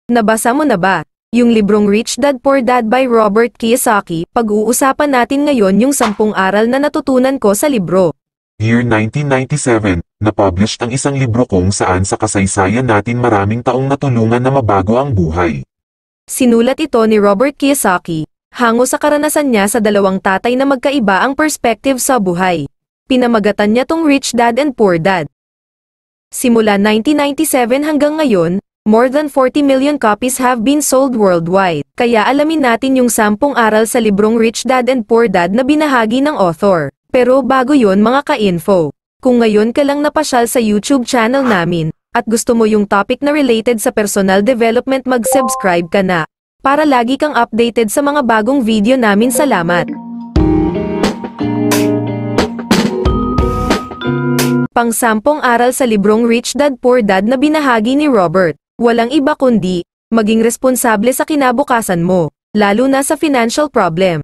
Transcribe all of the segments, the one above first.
Nabasa mo na ba yung librong Rich Dad Poor Dad by Robert Kiyosaki? Pag-uusapan natin ngayon yung 10 aral na natutunan ko sa libro. Year 1997, na-published ang isang libro kung saan sa kasaysayan natin maraming taong natulungan na mabago ang buhay. Sinulat ito ni Robert Kiyosaki, hango sa karanasan niya sa dalawang tatay na magkaiba ang perspective sa buhay. Pinamagatan niya tong Rich Dad and Poor Dad. Simula 1997 hanggang ngayon, more than 40 million copies have been sold worldwide. Kaya alamin natin yung 10 aral sa librong Rich Dad and Poor Dad na binahagi ng author. Pero bago yon mga ka-info, kung ngayon ka lang napasyal sa YouTube channel namin, at gusto mo yung topic na related sa personal development, mag-subscribe ka na, para lagi kang updated sa mga bagong video namin. Salamat! Pang-10 aral sa librong Rich Dad Poor Dad na binahagi ni Robert. Walang iba kundi, maging responsable sa kinabukasan mo, lalo na sa financial problem.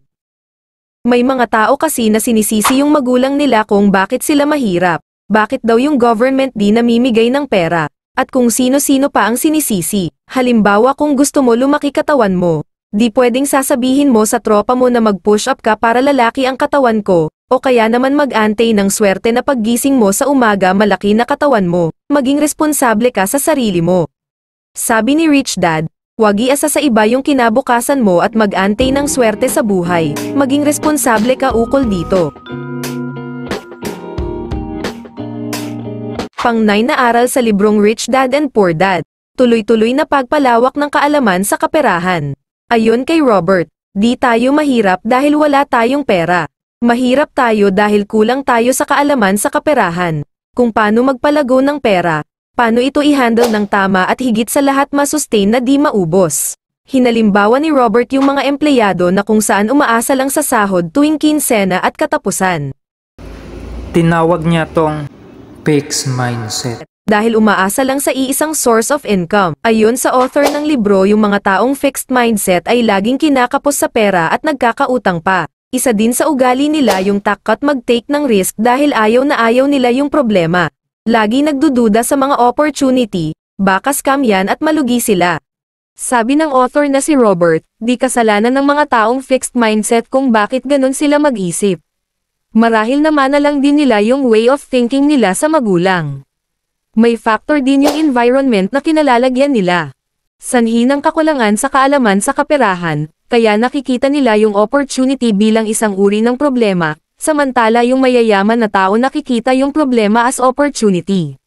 May mga tao kasi na sinisisi yung magulang nila kung bakit sila mahirap, bakit daw yung government di namimigay ng pera, at kung sino-sino pa ang sinisisi. Halimbawa, kung gusto mo lumaki katawan mo, di pwedeng sasabihin mo sa tropa mo na mag-push up ka para lalaki ang katawan ko, o kaya naman mag-antay ng swerte na paggising mo sa umaga malaki na katawan mo. Maging responsable ka sa sarili mo. Sabi ni Rich Dad, huwag iasa sa iba yung kinabukasan mo at mag-antay ng swerte sa buhay. Maging responsable ka ukol dito. Pang-9 na aral sa librong Rich Dad and Poor Dad. Tuloy-tuloy na pagpalawak ng kaalaman sa kaperahan. Ayon kay Robert, di tayo mahirap dahil wala tayong pera. Mahirap tayo dahil kulang tayo sa kaalaman sa kaperahan. Kung paano magpalago ng pera, paano ito i-handle ng tama at higit sa lahat masustain na di maubos. Hinalimbawa ni Robert yung mga empleyado na kung saan umaasa lang sa sahod tuwing kinsena at katapusan. Tinawag niya tong fixed mindset. Dahil umaasa lang sa iisang source of income. Ayon sa author ng libro, yung mga taong fixed mindset ay laging kinakapos sa pera at nagkakautang pa. Isa din sa ugali nila yung takot mag-take ng risk dahil ayaw na ayaw nila yung problema. Lagi nagdududa sa mga opportunity, baka scam yan at malugi sila. Sabi ng author na si Robert, di kasalanan ng mga taong fixed mindset kung bakit ganun sila mag-isip. Marahil naman na lang din nila yung way of thinking nila sa magulang. May factor din yung environment na kinalalagyan nila. Sanhi ng kakulangan sa kaalaman sa kaperahan, kaya nakikita nila yung opportunity bilang isang uri ng problema, samantala yung mayayaman na tao nakikita yung problema as opportunity.